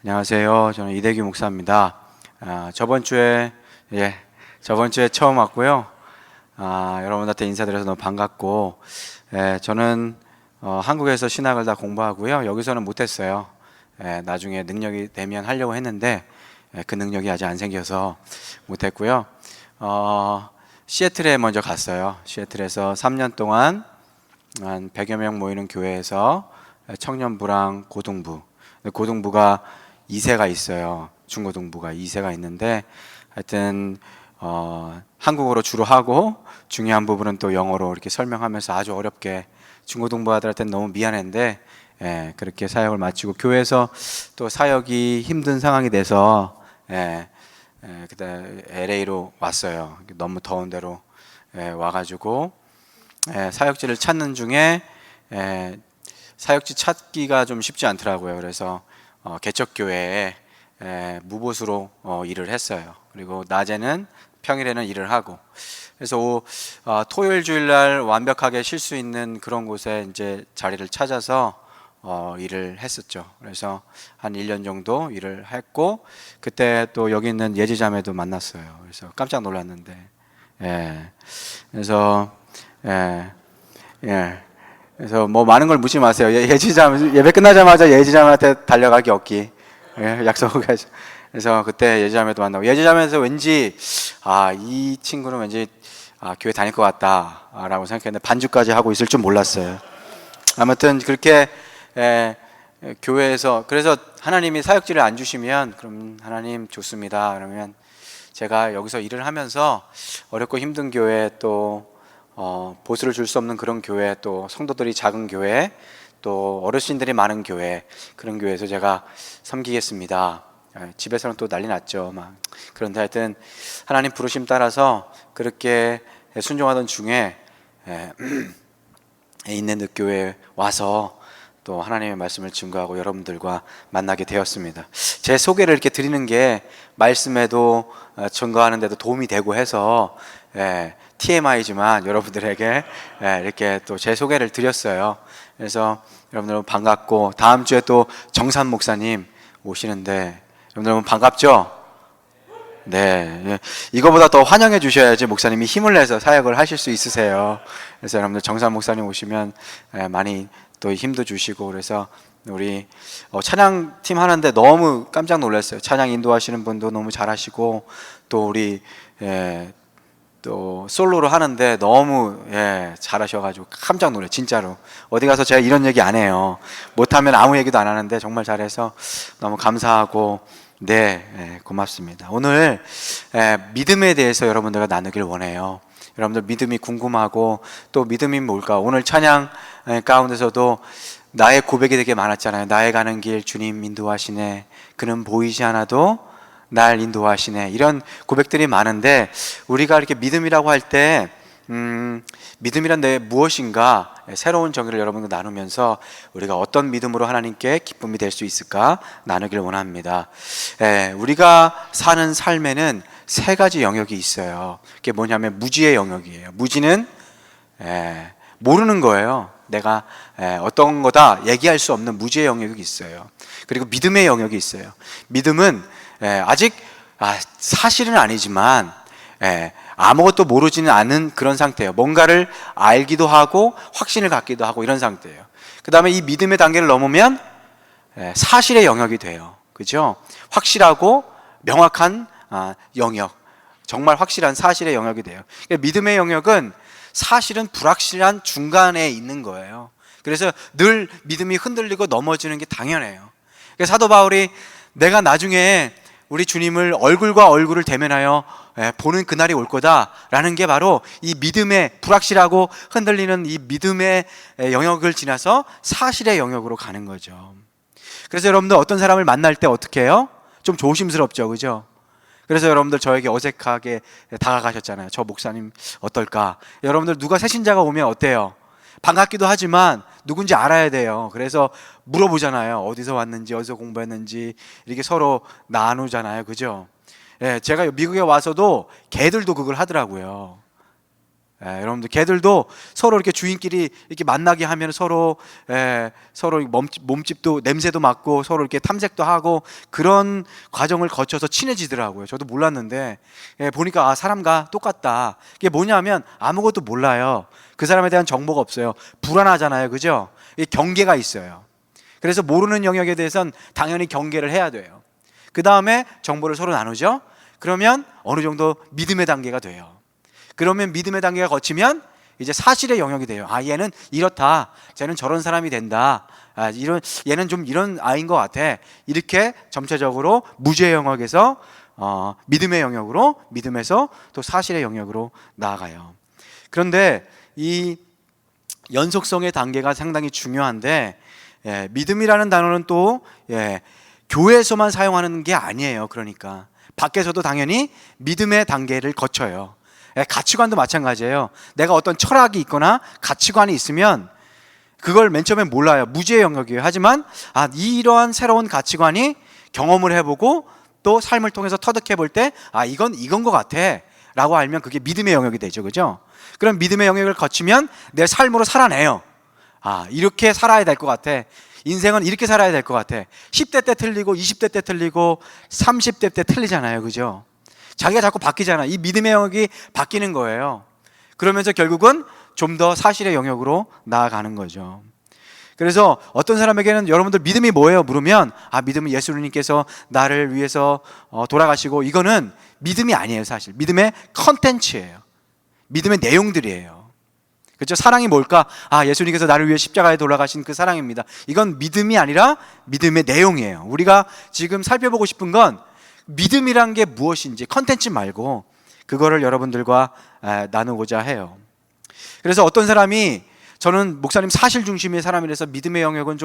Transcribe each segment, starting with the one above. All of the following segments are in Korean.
안녕하세요. 저는 이대규 목사입니다. 저번 주에 처음 왔고요. 여러분한테 인사드려서 너무 반갑고, 저는 한국에서 신학을 다 공부하고요. 여기서는 못했어요. 나중에 능력이 되면 하려고 했는데 그 능력이 아직 안 생겨서 못했고요. 시애틀에 먼저 갔어요. 시애틀에서 3년 동안 한 100여 명 모이는 교회에서 청년부랑 고등부가 2세가 있어요. 중고등부가 2세가 있는데 하여튼 한국어로 주로 하고 중요한 부분은 또 영어로 이렇게 설명하면서 아주 어렵게 중고등부 아들한테는 너무 미안했는데 그렇게 사역을 마치고 교회에서 또 사역이 힘든 상황이 돼서 그때 LA로 왔어요. 너무 더운 데로 와가지고 사역지를 찾는 중에 사역지 찾기가 좀 쉽지 않더라고요. 그래서 개척교회에 무보수로 일을 했어요. 그리고 낮에는 평일에는 일을 하고, 그래서 토요일 주일날 완벽하게 쉴 수 있는 그런 곳에 이제 자리를 찾아서 일을 했었죠. 그래서 한 1년 정도 일을 했고, 그때 또 여기 있는 예지자매도 만났어요. 그래서 깜짝 놀랐는데, 그래서 그래서 뭐 많은 걸 묻지 마세요. 예지자매 예배 끝나자마자 예지자매한테 달려가기 없기. 약속을 하죠. 그래서 그때 예지자매도 만나고, 예지자매에서 왠지 이 친구는 왠지 교회 다닐 것 같다라고 생각했는데 반주까지 하고 있을 줄 몰랐어요. 아무튼 그렇게 교회에서, 그래서 하나님이 사역지를 안 주시면 그럼 하나님 좋습니다. 그러면 제가 여기서 일을 하면서 어렵고 힘든 교회, 또 보수를 줄 수 없는 그런 교회, 또 성도들이 작은 교회, 또 어르신들이 많은 교회, 그런 교회에서 제가 섬기겠습니다. 집에서는 또 난리 났죠. 그런데 하여튼 하나님 부르심 따라서 그렇게 순종하던 중에 있는 교회에 와서 또 하나님의 말씀을 증거하고 여러분들과 만나게 되었습니다. 제 소개를 이렇게 드리는 게 말씀에도 증거하는 데도 도움이 되고 해서 TMI지만 여러분들에게 이렇게 또 제 소개를 드렸어요. 그래서 여러분들 반갑고, 다음 주에 또 정산 목사님 오시는데 여러분들 반갑죠? 네, 이거보다 더 환영해 주셔야지 목사님이 힘을 내서 사역을 하실 수 있으세요. 그래서 여러분들 정산 목사님 오시면 많이 또 힘도 주시고, 그래서 우리 찬양팀 하는데 너무 깜짝 놀랐어요. 찬양 인도하시는 분도 너무 잘하시고, 또 우리 또 솔로로 하는데 너무 잘하셔가지고 깜짝 놀래. 진짜로 어디 가서 제가 이런 얘기 안 해요. 못하면 아무 얘기도 안 하는데 정말 잘해서 너무 감사하고, 고맙습니다. 오늘 믿음에 대해서 여러분들과 나누길 원해요. 여러분들 믿음이 궁금하고, 또 믿음이 뭘까? 오늘 찬양 가운데서도 나의 고백이 되게 많았잖아요. 나의 가는 길 주님 인도하시네, 그는 보이지 않아도 날 인도하시네, 이런 고백들이 많은데, 우리가 이렇게 믿음이라고 할 때 믿음이란 내 무엇인가 새로운 정의를 여러분과 나누면서 우리가 어떤 믿음으로 하나님께 기쁨이 될 수 있을까 나누길 원합니다. 우리가 사는 삶에는 세 가지 영역이 있어요. 그게 뭐냐면 무지의 영역이에요. 무지는 모르는 거예요. 내가 어떤 거다 얘기할 수 없는 무지의 영역이 있어요. 그리고 믿음의 영역이 있어요. 믿음은 아직 사실은 아니지만 아무것도 모르지는 않은 그런 상태예요. 뭔가를 알기도 하고 확신을 갖기도 하고 이런 상태예요. 그 다음에 이 믿음의 단계를 넘으면 사실의 영역이 돼요. 그죠? 확실하고 명확한 영역, 정말 확실한 사실의 영역이 돼요. 그러니까 믿음의 영역은 사실은 불확실한 중간에 있는 거예요. 그래서 늘 믿음이 흔들리고 넘어지는 게 당연해요. 그래서 사도 바울이 내가 나중에 우리 주님을 얼굴과 얼굴을 대면하여 보는 그날이 올 거다라는 게 바로 이 믿음의, 불확실하고 흔들리는 이 믿음의 영역을 지나서 사실의 영역으로 가는 거죠. 그래서 여러분들 어떤 사람을 만날 때 어떻게 해요? 좀 조심스럽죠, 그죠? 그래서 여러분들 저에게 어색하게 다가가셨잖아요. 저 목사님 어떨까? 여러분들 누가 새신자가 오면 어때요? 반갑기도 하지만 누군지 알아야 돼요. 그래서 물어보잖아요. 어디서 왔는지, 어디서 공부했는지, 이렇게 서로 나누잖아요. 그죠? 제가 미국에 와서도 걔들도 그걸 하더라고요. 여러분들 개들도 서로 이렇게 주인끼리 이렇게 만나게 하면 서로 몸집도 냄새도 맡고 서로 이렇게 탐색도 하고 그런 과정을 거쳐서 친해지더라고요. 저도 몰랐는데 보니까 사람과 똑같다. 이게 뭐냐면 아무것도 몰라요. 그 사람에 대한 정보가 없어요. 불안하잖아요, 그죠? 경계가 있어요. 그래서 모르는 영역에 대해서는 당연히 경계를 해야 돼요. 그 다음에 정보를 서로 나누죠. 그러면 어느 정도 믿음의 단계가 돼요. 그러면 믿음의 단계가 거치면 이제 사실의 영역이 돼요. 얘는 이렇다. 쟤는 저런 사람이 된다. 얘는 좀 이런 아이인 것 같아. 이렇게 점차적으로 무죄의 영역에서 믿음의 영역으로, 믿음에서 또 사실의 영역으로 나아가요. 그런데 이 연속성의 단계가 상당히 중요한데 믿음이라는 단어는 또 교회에서만 사용하는 게 아니에요. 그러니까 밖에서도 당연히 믿음의 단계를 거쳐요. 가치관도 마찬가지예요. 내가 어떤 철학이 있거나 가치관이 있으면 그걸 맨 처음에 몰라요. 무지의 영역이에요. 하지만 이러한 새로운 가치관이 경험을 해보고 또 삶을 통해서 터득해 볼 때 이건 것 같아 라고 알면 그게 믿음의 영역이 되죠. 그죠? 그럼 믿음의 영역을 거치면 내 삶으로 살아내요. 이렇게 살아야 될 것 같아. 인생은 이렇게 살아야 될 것 같아. 10대 때 틀리고 20대 때 틀리고 30대 때 틀리잖아요. 그죠? 자기가 자꾸 바뀌잖아. 이 믿음의 영역이 바뀌는 거예요. 그러면서 결국은 좀 더 사실의 영역으로 나아가는 거죠. 그래서 어떤 사람에게는 여러분들 믿음이 뭐예요? 물으면 믿음은 예수님께서 나를 위해서 돌아가시고, 이거는 믿음이 아니에요. 사실 믿음의 컨텐츠예요. 믿음의 내용들이에요. 그렇죠? 사랑이 뭘까? 예수님께서 나를 위해 십자가에 돌아가신 그 사랑입니다. 이건 믿음이 아니라 믿음의 내용이에요. 우리가 지금 살펴보고 싶은 건 믿음이란 게 무엇인지, 컨텐츠 말고 그거를 여러분들과 나누고자 해요. 그래서 어떤 사람이, 저는 목사님 사실 중심의 사람이라서 믿음의 영역은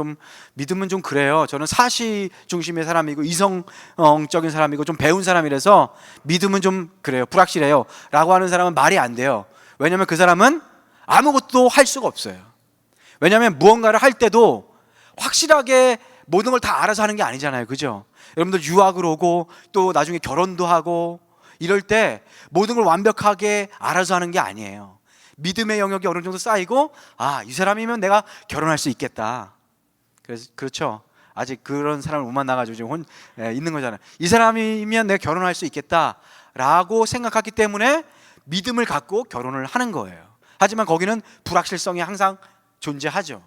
믿음은 좀 그래요. 저는 사실 중심의 사람이고 이성적인 사람이고 좀 배운 사람이라서 믿음은 좀 그래요. 불확실해요 라고 하는 사람은 말이 안 돼요. 왜냐하면 그 사람은 아무것도 할 수가 없어요. 왜냐하면 무언가를 할 때도 확실하게 모든 걸 다 알아서 하는 게 아니잖아요. 그죠? 여러분들 유학을 오고 또 나중에 결혼도 하고 이럴 때 모든 걸 완벽하게 알아서 하는 게 아니에요. 믿음의 영역이 어느 정도 쌓이고 이 사람이면 내가 결혼할 수 있겠다. 그렇죠? 아직 그런 사람을 못 만나가지고 지금 있는 거잖아요. 이 사람이면 내가 결혼할 수 있겠다라고 생각하기 때문에 믿음을 갖고 결혼을 하는 거예요. 하지만 거기는 불확실성이 항상 존재하죠.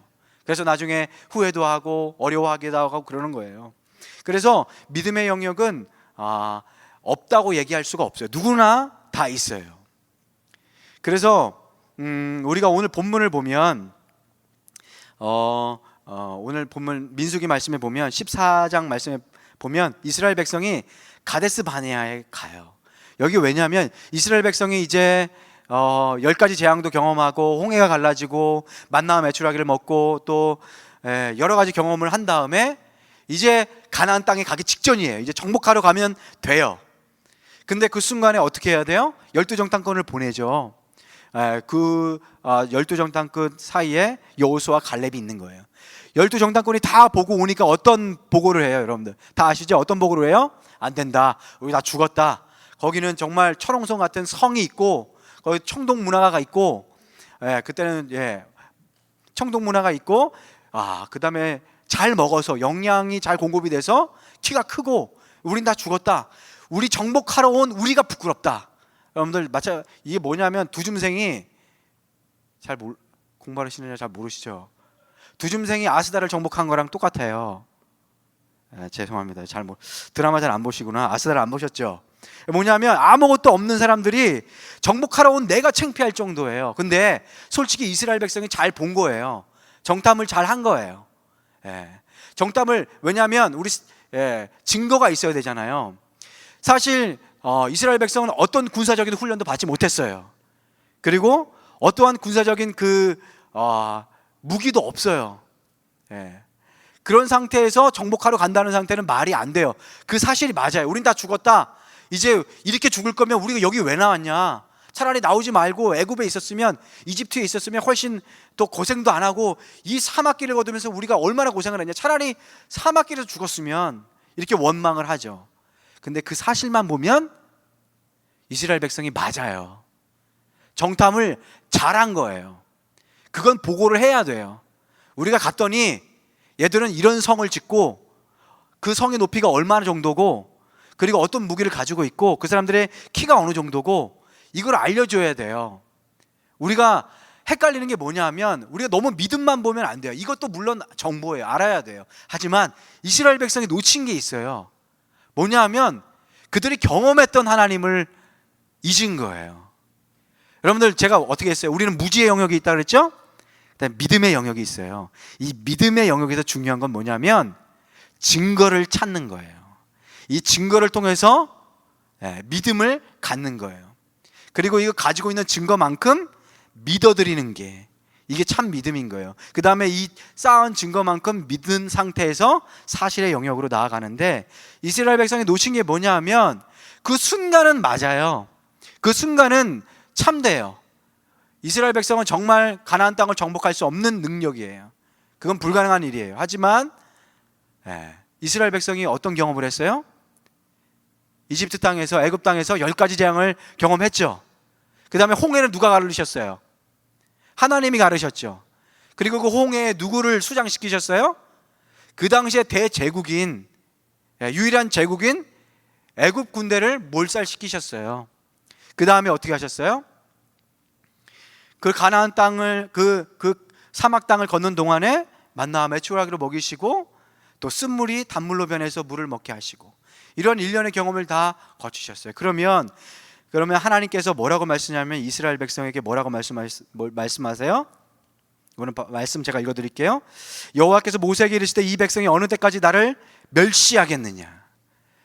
그래서 나중에 후회도 하고 어려워하기도 하고 그러는 거예요. 그래서 믿음의 영역은 없다고 얘기할 수가 없어요. 누구나 다 있어요. 그래서 우리가 오늘 본문을 보면 오늘 본문 민수기 말씀에 보면 14장 말씀에 보면 이스라엘 백성이 가데스 바네아에 가요. 여기 왜냐하면 이스라엘 백성이 이제 10가지 재앙도 경험하고 홍해가 갈라지고 만나와 메추라기를 먹고 또 여러 가지 경험을 한 다음에 이제 가나안 땅에 가기 직전이에요. 이제 정복하러 가면 돼요. 근데 그 순간에 어떻게 해야 돼요? 12정탐꾼을 보내죠. 그 12정탐꾼 사이에 여호수아 갈렙이 있는 거예요. 12정탐꾼이 다 보고 오니까 어떤 보고를 해요? 여러분들 다 아시죠? 어떤 보고를 해요? 안 된다, 우리 다 죽었다. 거기는 정말 철옹성 같은 성이 있고 거기 청동 문화가 있고 그때는 청동 문화가 있고 그 다음에 잘 먹어서 영양이 잘 공급이 돼서 키가 크고 우린 다 죽었다. 우리 정복하러 온 우리가 부끄럽다. 여러분들 이게 뭐냐면 두줌생이 공부하시느냐 잘 모르시죠? 두줌생이 아스달을 정복한 거랑 똑같아요. 죄송합니다. 드라마 잘 안 보시구나. 아스달을 안 보셨죠? 뭐냐면 아무것도 없는 사람들이 정복하러 온 내가 창피할 정도예요. 근데 솔직히 이스라엘 백성이 잘 본 거예요. 정탐을 잘 한 거예요. 정탐을, 왜냐하면 우리 증거가 있어야 되잖아요. 사실 이스라엘 백성은 어떤 군사적인 훈련도 받지 못했어요. 그리고 어떠한 군사적인 무기도 없어요. 그런 상태에서 정복하러 간다는 상태는 말이 안 돼요. 그 사실이 맞아요. 우린 다 죽었다. 이제 이렇게 죽을 거면 우리가 여기 왜 나왔냐? 차라리 나오지 말고 애굽에 있었으면, 이집트에 있었으면 훨씬 더 고생도 안 하고 이 사막길을 거두면서 우리가 얼마나 고생을 했냐. 차라리 사막길에서 죽었으면, 이렇게 원망을 하죠. 근데 그 사실만 보면 이스라엘 백성이 맞아요. 정탐을 잘한 거예요. 그건 보고를 해야 돼요. 우리가 갔더니 얘들은 이런 성을 짓고 그 성의 높이가 얼마나 정도고, 그리고 어떤 무기를 가지고 있고, 그 사람들의 키가 어느 정도고, 이걸 알려줘야 돼요. 우리가 헷갈리는 게 뭐냐면, 우리가 너무 믿음만 보면 안 돼요. 이것도 물론 정보예요. 알아야 돼요. 하지만 이스라엘 백성이 놓친 게 있어요. 뭐냐 하면 그들이 경험했던 하나님을 잊은 거예요. 여러분들, 제가 어떻게 했어요? 우리는 무지의 영역이 있다고 그랬죠? 그다음에 믿음의 영역이 있어요. 이 믿음의 영역에서 중요한 건 뭐냐면 증거를 찾는 거예요. 이 증거를 통해서 믿음을 갖는 거예요. 그리고 이거 가지고 있는 증거만큼 믿어드리는 게, 이게 참 믿음인 거예요. 그 다음에 이 쌓은 증거만큼 믿은 상태에서 사실의 영역으로 나아가는데, 이스라엘 백성이 놓친 게 뭐냐 하면 그 순간은 맞아요. 그 순간은 참돼요. 이스라엘 백성은 정말 가나안 땅을 정복할 수 없는 능력이에요. 그건 불가능한 일이에요. 하지만 이스라엘 백성이 어떤 경험을 했어요? 이집트 땅에서, 애굽 땅에서 10가지 재앙을 경험했죠. 그 다음에 홍해는 누가 가르셨어요? 하나님이 가르셨죠. 그리고 그 홍해에 누구를 수장시키셨어요? 그 당시에 대제국인, 유일한 제국인 애굽 군대를 몰살시키셨어요. 그 다음에 어떻게 하셨어요? 그 가나안 땅을, 그 사막 땅을 걷는 동안에 만나와 메추라기로 먹이시고, 또 쓴물이 단물로 변해서 물을 먹게 하시고, 이런 일련의 경험을 다 거치셨어요. 그러면 하나님께서 뭐라고 말씀하냐면, 이스라엘 백성에게 뭐라고 말씀하세요? 이거는 말씀 제가 읽어드릴게요. 여호와께서 모세에게 이르시되 이 백성이 어느 때까지 나를 멸시하겠느냐.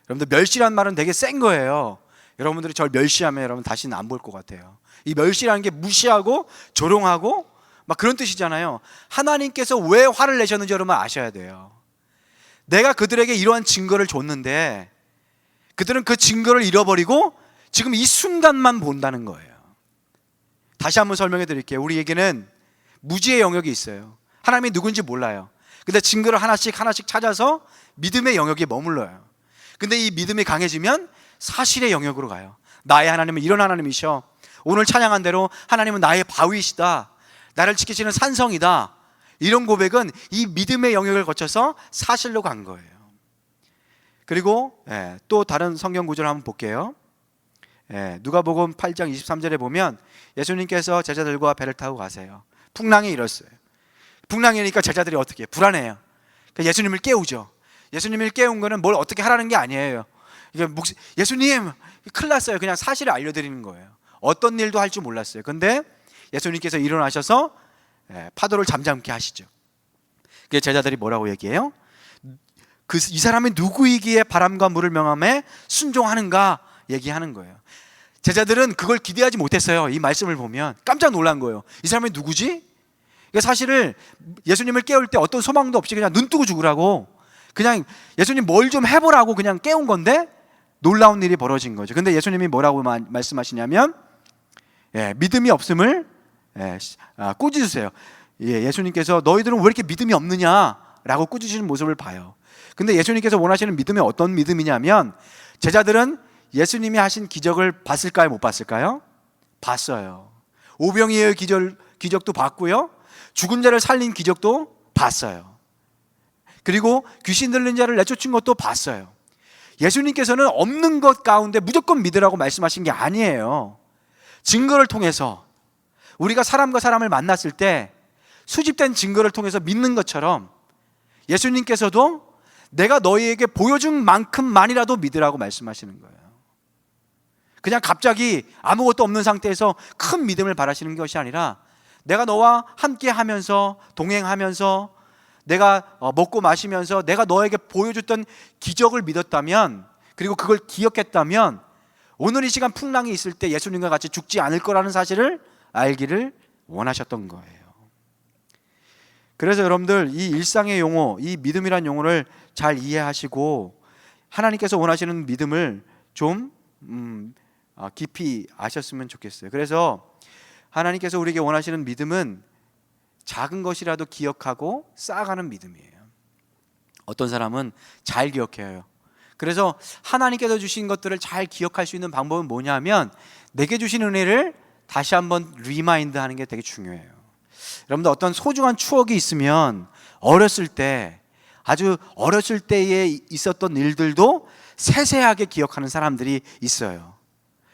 여러분들, 멸시란 말은 되게 센 거예요. 여러분들이 저를 멸시하면 여러분 다시는 안 볼 것 같아요. 이 멸시라는 게 무시하고 조롱하고 막 그런 뜻이잖아요. 하나님께서 왜 화를 내셨는지 여러분 아셔야 돼요. 내가 그들에게 이러한 증거를 줬는데 그들은 그 증거를 잃어버리고 지금 이 순간만 본다는 거예요. 다시 한번 설명해 드릴게요. 우리에게는 무지의 영역이 있어요. 하나님이 누군지 몰라요. 근데 증거를 하나씩 찾아서 믿음의 영역에 머물러요. 근데 이 믿음이 강해지면 사실의 영역으로 가요. 나의 하나님은 이런 하나님이셔. 오늘 찬양한 대로 하나님은 나의 바위시다, 나를 지키시는 산성이다. 이런 고백은 이 믿음의 영역을 거쳐서 사실로 간 거예요. 그리고 또 다른 성경 구절을 한번 볼게요. 누가복음 8장 23절에 보면 예수님께서 제자들과 배를 타고 가세요. 풍랑이 일었어요. 풍랑이니까 제자들이 어떻게 해요? 불안해요. 그러니까 예수님을 깨우죠. 예수님을 깨운 거는 뭘 어떻게 하라는 게 아니에요. 예수님 큰일 났어요. 그냥 사실을 알려드리는 거예요. 어떤 일도 할 줄 몰랐어요. 근데 예수님께서 일어나셔서 파도를 잠잠케 하시죠. 그 제자들이 뭐라고 얘기해요? 이 사람이 누구이기에 바람과 물을 명함에 순종하는가 얘기하는 거예요. 제자들은 그걸 기대하지 못했어요. 이 말씀을 보면 깜짝 놀란 거예요. 이 사람이 누구지? 사실을 예수님을 깨울 때 어떤 소망도 없이 그냥 눈 뜨고 죽으라고, 그냥 예수님 뭘 좀 해보라고 그냥 깨운 건데 놀라운 일이 벌어진 거죠. 근데 예수님이 뭐라고 말씀하시냐면 믿음이 없음을 꾸짖으세요. 예수님께서 너희들은 왜 이렇게 믿음이 없느냐라고 꾸짖으시는 모습을 봐요. 근데 예수님께서 원하시는 믿음이 어떤 믿음이냐면, 제자들은 예수님이 하신 기적을 봤을까요? 못 봤을까요? 봤어요. 오병이어의 기적도 봤고요, 죽은 자를 살린 기적도 봤어요. 그리고 귀신 들린 자를 내쫓은 것도 봤어요. 예수님께서는 없는 것 가운데 무조건 믿으라고 말씀하신 게 아니에요. 증거를 통해서, 우리가 사람과 사람을 만났을 때 수집된 증거를 통해서 믿는 것처럼 예수님께서도 내가 너희에게 보여준 만큼만이라도 믿으라고 말씀하시는 거예요. 그냥 갑자기 아무것도 없는 상태에서 큰 믿음을 바라시는 것이 아니라, 내가 너와 함께 하면서 동행하면서 내가 먹고 마시면서 내가 너에게 보여줬던 기적을 믿었다면, 그리고 그걸 기억했다면 오늘 이 시간 풍랑이 있을 때 예수님과 같이 죽지 않을 거라는 사실을 알기를 원하셨던 거예요. 그래서 여러분들, 이 일상의 용어, 이 믿음이란 용어를 잘 이해하시고 하나님께서 원하시는 믿음을 좀 깊이 아셨으면 좋겠어요. 그래서 하나님께서 우리에게 원하시는 믿음은 작은 것이라도 기억하고 쌓아가는 믿음이에요. 어떤 사람은 잘 기억해요. 그래서 하나님께서 주신 것들을 잘 기억할 수 있는 방법은 뭐냐면, 내게 주신 은혜를 다시 한번 리마인드 하는 게 되게 중요해요. 여러분들 어떤 소중한 추억이 있으면 어렸을 때, 아주 어렸을 때에 있었던 일들도 세세하게 기억하는 사람들이 있어요.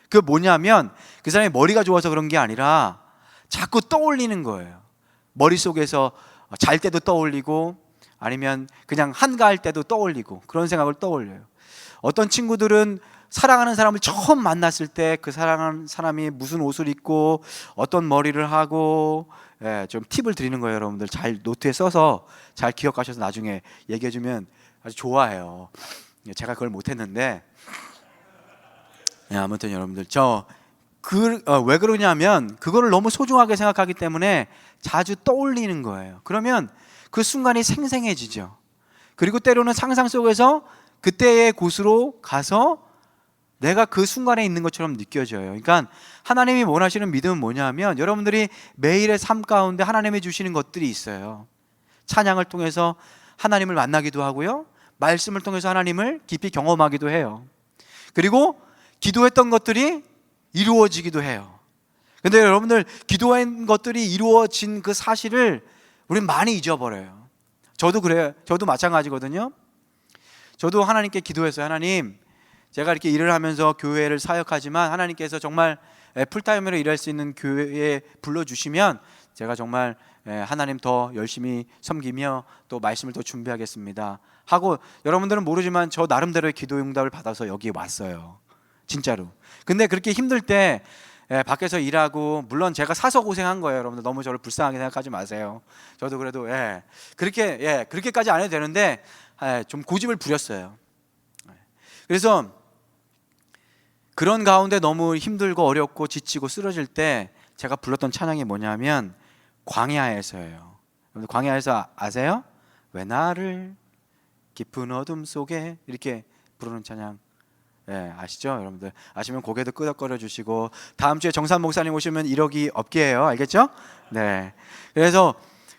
그 뭐냐면 그 사람이 머리가 좋아서 그런 게 아니라 자꾸 떠올리는 거예요. 머릿속에서 잘 때도 떠올리고 아니면 그냥 한가할 때도 떠올리고 그런 생각을 떠올려요. 어떤 친구들은 사랑하는 사람을 처음 만났을 때 그 사랑하는 사람이 무슨 옷을 입고 어떤 머리를 하고, 좀 팁을 드리는 거예요. 여러분들 잘 노트에 써서 잘 기억하셔서 나중에 얘기해 주면 아주 좋아해요. 제가 그걸 못했는데, 아무튼 여러분들 왜 그러냐면 그거를 너무 소중하게 생각하기 때문에 자주 떠올리는 거예요. 그러면 그 순간이 생생해지죠. 그리고 때로는 상상 속에서 그때의 곳으로 가서 내가 그 순간에 있는 것처럼 느껴져요. 그러니까 하나님이 원하시는 믿음은 뭐냐면 여러분들이 매일의 삶 가운데 하나님이 주시는 것들이 있어요. 찬양을 통해서 하나님을 만나기도 하고요, 말씀을 통해서 하나님을 깊이 경험하기도 해요. 그리고 기도했던 것들이 이루어지기도 해요. 근데 여러분들 기도한 것들이 이루어진 그 사실을 우리는 많이 잊어버려요. 저도 그래요. 저도 마찬가지거든요. 저도 하나님께 기도했어요. 하나님, 제가 이렇게 일을 하면서 교회를 사역하지만 하나님께서 정말 풀타임으로 일할 수 있는 교회에 불러주시면 제가 정말 하나님 더 열심히 섬기며 또 말씀을 더 준비하겠습니다 하고, 여러분들은 모르지만 저 나름대로의 기도 응답을 받아서 여기에 왔어요. 진짜로. 근데 그렇게 힘들 때 밖에서 일하고, 물론 제가 사서 고생한 거예요. 여러분들 너무 저를 불쌍하게 생각하지 마세요. 저도 그래도 그렇게까지 안 해도 되는데 좀 고집을 부렸어요. 그래서 그런 가운데 너무 힘들고 어렵고 지치고 쓰러질 때 제가 불렀던 찬양이 뭐냐면 광야에서예요. 여러분들 광야에서 아세요? 왜 나를 깊은 어둠 속에, 이렇게 부르는 찬양 아시죠? 여러분들 아시면 고개도 끄덕거려 주시고, 다음 주에 정산 목사님 오시면 이러기 없게해요. 알겠죠? 네. 그래서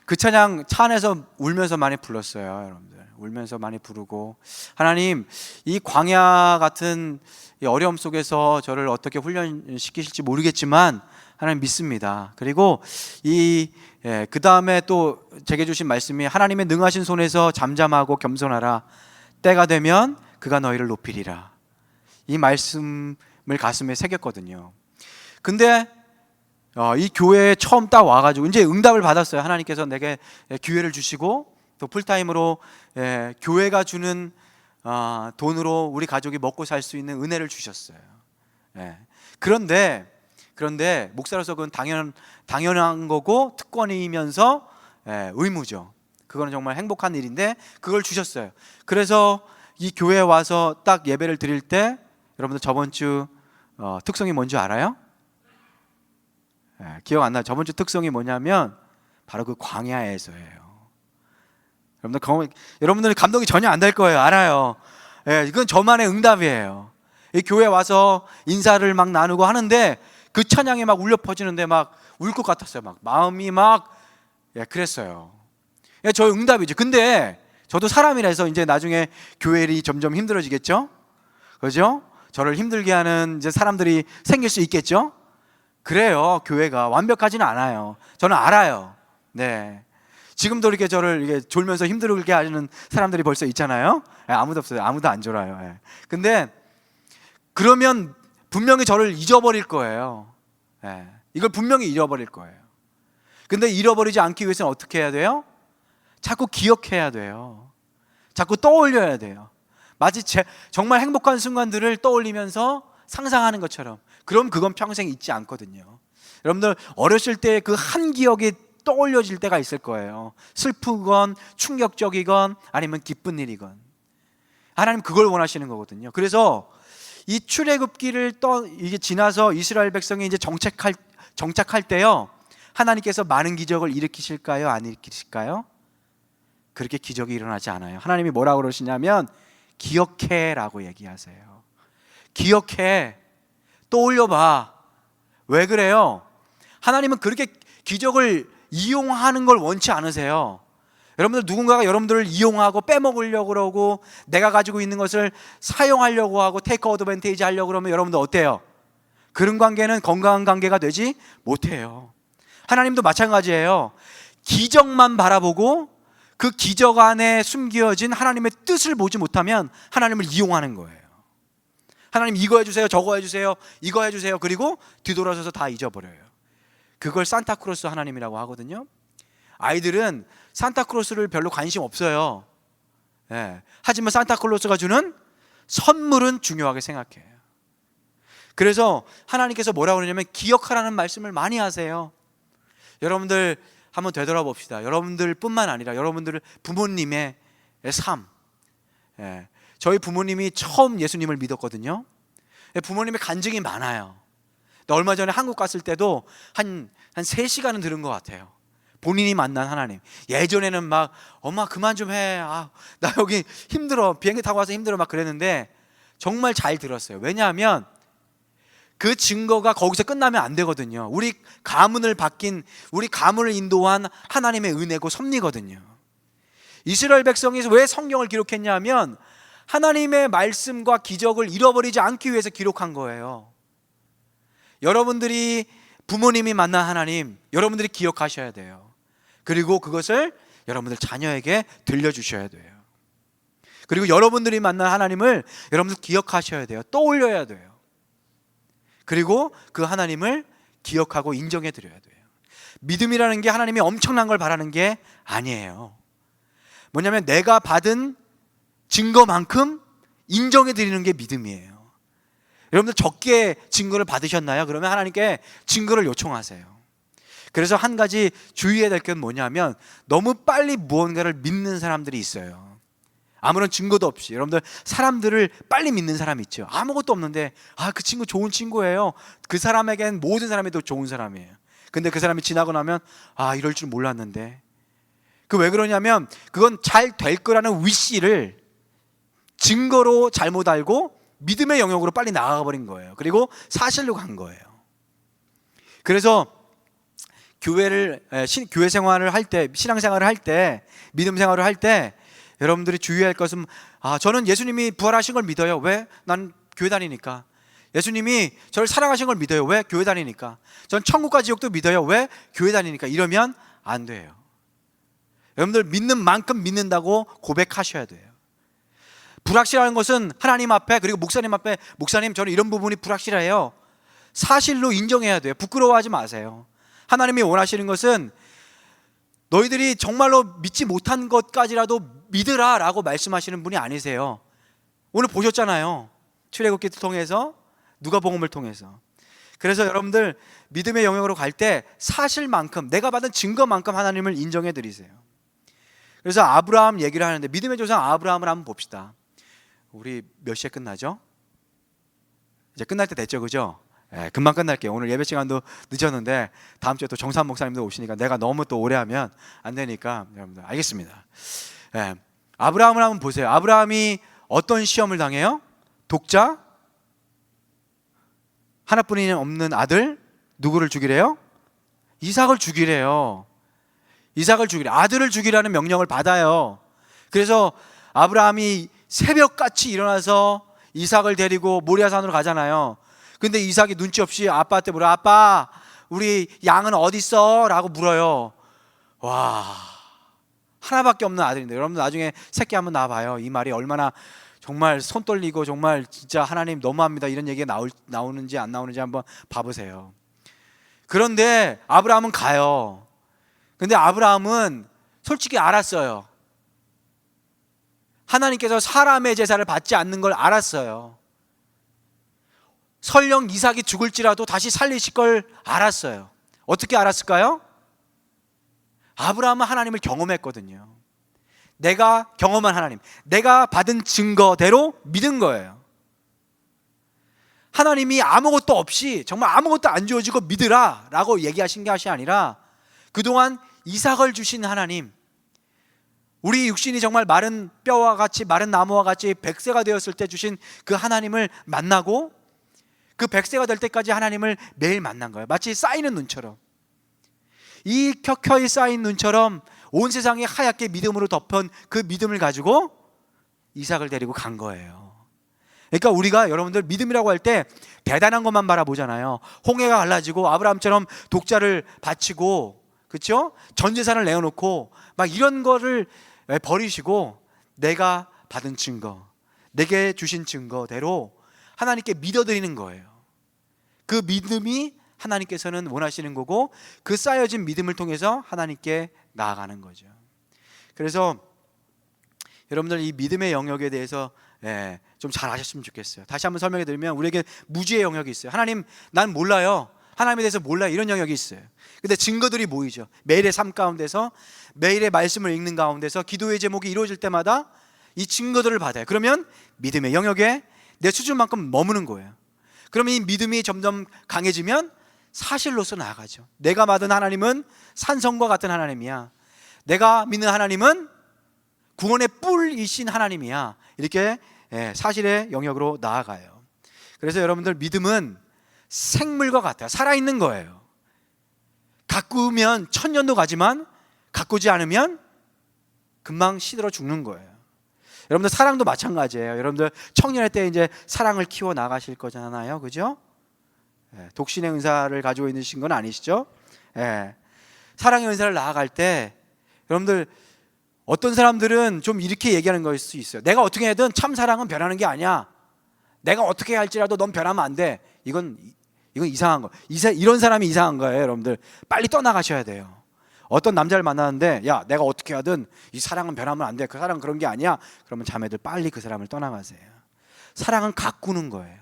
그 찬양 차 안에서 울면서 많이 불렀어요. 여러분들 울면서 많이 부르고, 하나님 이 광야 같은 이 어려움 속에서 저를 어떻게 훈련시키실지 모르겠지만 하나님 믿습니다. 그리고 그 다음에 또 제게 주신 말씀이 하나님의 능하신 손에서 잠잠하고 겸손하라, 때가 되면 그가 너희를 높이리라. 이 말씀을 가슴에 새겼거든요. 근데 이 교회에 처음 딱 와가지고 이제 응답을 받았어요. 하나님께서 내게 기회를 주시고 또 풀타임으로 교회가 주는 돈으로 우리 가족이 먹고 살 수 있는 은혜를 주셨어요. 그런데 목사로서 그건 당연한 거고 특권이면서 의무죠. 그거는 정말 행복한 일인데 그걸 주셨어요. 그래서 이 교회에 와서 딱 예배를 드릴 때, 여러분들 저번 주 특성이 뭔지 알아요? 기억 안 나요? 저번 주 특성이 뭐냐면 바로 그 광야에서예요. 여러분들 감동이 전혀 안 될 거예요. 알아요. 이건 저만의 응답이에요. 이 교회 와서 인사를 막 나누고 하는데 그 찬양이 막 울려 퍼지는데 막 울 것 같았어요. 막 마음이 막 그랬어요. 저 응답이죠. 근데 저도 사람이라서 이제 나중에 교회 일이 점점 힘들어지겠죠? 그죠? 저를 힘들게 하는 이제 사람들이 생길 수 있겠죠? 그래요. 교회가 완벽하지는 않아요. 저는 알아요. 네. 지금도 이렇게 저를 이렇게 졸면서 힘들게 하는 사람들이 벌써 있잖아요. 아무도 없어요. 아무도 안 졸아요. 근데 그러면 분명히 저를 잊어버릴 거예요. 이걸 분명히 잃어버릴 거예요. 근데 잃어버리지 않기 위해서는 어떻게 해야 돼요? 자꾸 기억해야 돼요. 자꾸 떠올려야 돼요. 마치 정말 행복한 순간들을 떠올리면서 상상하는 것처럼. 그럼 그건 평생 잊지 않거든요. 여러분들 어렸을 때 그 한 기억이 떠올려질 때가 있을 거예요. 슬프건 충격적이건 아니면 기쁜 일이건. 하나님 그걸 원하시는 거거든요. 그래서 이 출애굽기를 이게 지나서 이스라엘 백성이 이제 정착할 때요, 하나님께서 많은 기적을 일으키실까요? 안 일으키실까요? 그렇게 기적이 일어나지 않아요. 하나님이 뭐라고 그러시냐면 기억해라고 얘기하세요. 기억해. 떠올려봐. 왜 그래요? 하나님은 그렇게 기적을 이용하는 걸 원치 않으세요. 여러분들 누군가가 여러분들을 이용하고 빼먹으려고 그러고 내가 가지고 있는 것을 사용하려고 하고 테이크 어드밴테이지 하려고 그러면 여러분들 어때요? 그런 관계는 건강한 관계가 되지 못해요. 하나님도 마찬가지예요. 기적만 바라보고 그 기적 안에 숨겨진 하나님의 뜻을 보지 못하면 하나님을 이용하는 거예요. 하나님 이거 해주세요, 저거 해주세요, 이거 해주세요. 그리고 뒤돌아서서 다 잊어버려요. 그걸 산타크로스 하나님이라고 하거든요. 아이들은 산타크로스를 별로 관심 없어요. 예. 하지만 산타클로스가 주는 선물은 중요하게 생각해요. 그래서 하나님께서 뭐라고 그러냐면 기억하라는 말씀을 많이 하세요. 여러분들 한번 되돌아봅시다. 여러분들 뿐만 아니라 여러분들 부모님의 삶. 예. 저희 부모님이 처음 예수님을 믿었거든요. 부모님의 간증이 많아요. 얼마 전에 한국 갔을 때도 한 3시간은 들은 것 같아요. 본인이 만난 하나님. 예전에는 막 엄마 그만 좀 해. 나 여기 힘들어. 비행기 타고 와서 힘들어. 막 그랬는데 정말 잘 들었어요. 왜냐하면 그 증거가 거기서 끝나면 안 되거든요. 우리 가문을 인도한 하나님의 은혜고 섭리거든요. 이스라엘 백성이 왜 성경을 기록했냐면 하나님의 말씀과 기적을 잃어버리지 않기 위해서 기록한 거예요. 여러분들이 부모님이 만난 하나님, 여러분들이 기억하셔야 돼요. 그리고 그것을 여러분들 자녀에게 들려주셔야 돼요. 그리고 여러분들이 만난 하나님을 여러분들 기억하셔야 돼요. 떠올려야 돼요. 그리고 그 하나님을 기억하고 인정해 드려야 돼요. 믿음이라는 게 하나님이 엄청난 걸 바라는 게 아니에요. 뭐냐면 내가 받은 증거만큼 인정해 드리는 게 믿음이에요. 여러분들 적게 증거를 받으셨나요? 그러면 하나님께 증거를 요청하세요. 그래서 한 가지 주의해야 될 건 뭐냐면 너무 빨리 무언가를 믿는 사람들이 있어요. 아무런 증거도 없이. 여러분들 사람들을 빨리 믿는 사람이 있죠. 아무것도 없는데 그 친구 좋은 친구예요. 그 사람에겐 모든 사람이 더 좋은 사람이에요. 근데 그 사람이 지나고 나면 이럴 줄 몰랐는데. 그 왜 그러냐면 그건 잘 될 거라는 위시를 증거로 잘못 알고 믿음의 영역으로 빨리 나가 버린 거예요. 그리고 사실로 간 거예요. 그래서 교회 생활을 할 때, 신앙생활을 할 때, 믿음 생활을 할 때 여러분들이 주의할 것은 저는 예수님이 부활하신 걸 믿어요. 왜? 난 교회 다니니까. 예수님이 저를 사랑하신 걸 믿어요. 왜? 교회 다니니까. 전 천국과 지옥도 믿어요. 왜? 교회 다니니까. 이러면 안 돼요. 여러분들 믿는 만큼 믿는다고 고백하셔야 돼요. 불확실한 것은 하나님 앞에, 그리고 목사님 앞에, 목사님 저는 이런 부분이 불확실해요. 사실로 인정해야 돼요. 부끄러워하지 마세요. 하나님이 원하시는 것은 너희들이 정말로 믿지 못한 것까지라도 믿으라 라고 말씀하시는 분이 아니세요. 오늘 보셨잖아요. 출애굽기를 통해서, 누가복음을 통해서. 그래서 여러분들 믿음의 영역으로 갈 때 사실만큼, 내가 받은 증거만큼 하나님을 인정해 드리세요. 그래서 아브라함 얘기를 하는데, 믿음의 조상 아브라함을 한번 봅시다. 우리 몇 시에 끝나죠? 이제 끝날 때 됐죠, 그죠? 금방 끝날게요. 오늘 예배 시간도 늦었는데 다음 주에 또 정산 목사님도 오시니까 내가 너무 또 오래 하면 안 되니까 여러분들 알겠습니다. 아브라함을 한번 보세요. 아브라함이 어떤 시험을 당해요? 독자, 하나뿐이 없는 아들, 누구를 죽이래요? 이삭을 죽이래요. 이삭을 죽이래. 아들을 죽이라는 명령을 받아요. 그래서 아브라함이 새벽같이 일어나서 이삭을 데리고 모리아산으로 가잖아요. 근데 이삭이 눈치 없이 아빠한테 물어요. 아빠, 우리 양은 어디 있어? 라고 물어요. 와, 하나밖에 없는 아들인데. 여러분 나중에 새끼 한번 낳아봐요. 이 말이 얼마나 정말 손 떨리고 정말 진짜 하나님 너무합니다 이런 얘기가 나오는지 안 나오는지 한번 봐보세요. 그런데 아브라함은 가요. 근데 아브라함은 솔직히 알았어요. 하나님께서 사람의 제사를 받지 않는 걸 알았어요. 설령 이삭이 죽을지라도 다시 살리실 걸 알았어요. 어떻게 알았을까요? 아브라함은 하나님을 경험했거든요. 내가 경험한 하나님, 내가 받은 증거대로 믿은 거예요. 하나님이 아무것도 없이 정말 아무것도 안 주어지고 믿으라 라고 얘기하신 것이 아니라 그동안 이삭을 주신 하나님, 우리 육신이 정말 마른 뼈와 같이, 마른 나무와 같이 백세가 되었을 때 주신 그 하나님을 만나고 그 백세가 될 때까지 하나님을 매일 만난 거예요. 마치 쌓이는 눈처럼, 이 켜켜이 쌓인 눈처럼 온 세상이 하얗게 믿음으로 덮은 그 믿음을 가지고 이삭을 데리고 간 거예요. 그러니까 우리가 여러분들 믿음이라고 할 때 대단한 것만 바라보잖아요. 홍해가 갈라지고 아브라함처럼 독자를 바치고, 그렇죠? 전 재산을 내어놓고 막 이런 거를 버리시고 내가 받은 증거, 내게 주신 증거대로 하나님께 믿어드리는 거예요. 그 믿음이 하나님께서는 원하시는 거고, 그 쌓여진 믿음을 통해서 하나님께 나아가는 거죠. 그래서 여러분들 이 믿음의 영역에 대해서 좀 잘 아셨으면 좋겠어요. 다시 한번 설명해 드리면, 우리에게 무지의 영역이 있어요. 하나님, 난 몰라요. 하나님에 대해서 몰라요. 이런 영역이 있어요. 근데 증거들이 모이죠. 매일의 삶 가운데서, 매일의 말씀을 읽는 가운데서, 기도의 제목이 이루어질 때마다 이 증거들을 받아요. 그러면 믿음의 영역에 내 수준만큼 머무는 거예요. 그러면 이 믿음이 점점 강해지면 사실로서 나아가죠. 내가 받은 하나님은 산성과 같은 하나님이야. 내가 믿는 하나님은 구원의 뿔이신 하나님이야. 이렇게 사실의 영역으로 나아가요. 그래서 여러분들, 믿음은 생물과 같아요. 살아있는 거예요. 가꾸면 천년도 가지만 가꾸지 않으면 금방 시들어 죽는 거예요. 여러분들, 사랑도 마찬가지예요. 여러분들 청년의 때 이제 사랑을 키워 나가실 거잖아요, 그죠? 독신의 은사를 가지고 있으신 건 아니시죠? 사랑의 은사를 나아갈 때 여러분들, 어떤 사람들은 좀 이렇게 얘기하는 거일 수 있어요. 내가 어떻게 해든 참 사랑은 변하는 게 아니야. 내가 어떻게 할지라도 넌 변하면 안 돼. 이건 이상한 거. 이런 사람이 이상한 거예요, 여러분들. 빨리 떠나가셔야 돼요. 어떤 남자를 만나는데, 야, 내가 어떻게 하든 이 사랑은 변하면 안 돼. 그 사랑은 그런 게 아니야. 그러면 자매들 빨리 그 사람을 떠나가세요. 사랑은 가꾸는 거예요.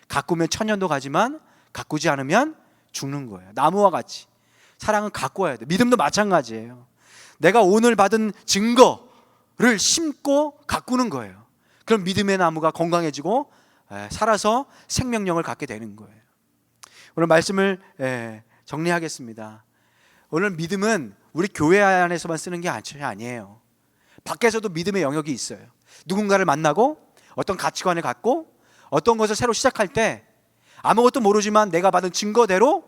가꾸면 천년도 가지만 가꾸지 않으면 죽는 거예요. 나무와 같이 사랑은 가꾸어야 돼요. 믿음도 마찬가지예요. 내가 오늘 받은 증거를 심고 가꾸는 거예요. 그럼 믿음의 나무가 건강해지고 살아서 생명력을 갖게 되는 거예요. 오늘 말씀을 정리하겠습니다. 오늘 믿음은 우리 교회 안에서만 쓰는 게 아니에요. 밖에서도 믿음의 영역이 있어요. 누군가를 만나고 어떤 가치관을 갖고 어떤 것을 새로 시작할 때 아무것도 모르지만 내가 받은 증거대로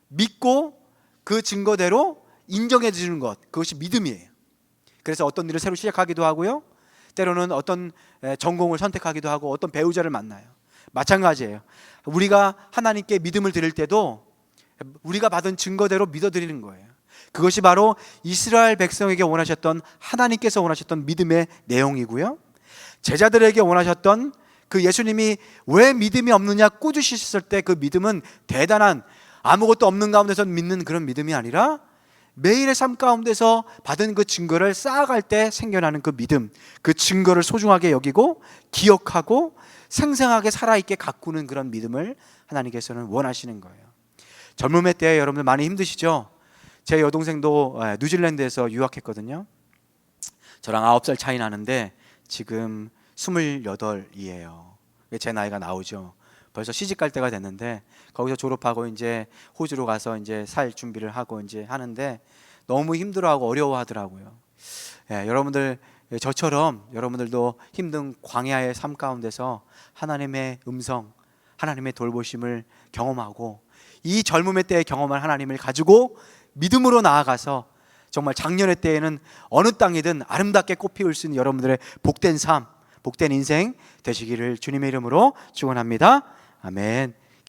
믿고 그 증거대로 인정해 주는 것, 그것이 믿음이에요. 그래서 어떤 일을 새로 시작하기도 하고요, 때로는 어떤 전공을 선택하기도 하고 어떤 배우자를 만나요. 마찬가지예요. 우리가 하나님께 믿음을 드릴 때도 우리가 받은 증거대로 믿어드리는 거예요. 그것이 바로 이스라엘 백성에게 원하셨던, 하나님께서 원하셨던 믿음의 내용이고요, 제자들에게 원하셨던 그 예수님이 왜 믿음이 없느냐 꾸짖으셨을 때 그 믿음은 대단한, 아무것도 없는 가운데서 믿는 그런 믿음이 아니라 매일의 삶 가운데서 받은 그 증거를 쌓아갈 때 생겨나는 그 믿음, 그 증거를 소중하게 여기고 기억하고 생생하게 살아있게 가꾸는 그런 믿음을 하나님께서는 원하시는 거예요. 젊음의 때 여러분들 많이 힘드시죠? 제 여동생도 뉴질랜드에서 유학했거든요. 저랑 9살 차이 나는데 지금 28이에요. 제 나이가 나오죠. 벌써 시집 갈 때가 됐는데 거기서 졸업하고 이제 호주로 가서 이제 살 준비를 하고 이제 하는데 너무 힘들어하고 어려워하더라고요. 여러분들, 저처럼 여러분들도 힘든 광야의 삶 가운데서 하나님의 음성, 하나님의 돌보심을 경험하고 이 젊음의 때에 경험한 하나님을 가지고 믿음으로 나아가서 정말 작년의 때에는 어느 땅이든 아름답게 꽃피울 수 있는 여러분들의 복된 삶, 복된 인생 되시기를 주님의 이름으로 축원합니다. 아멘.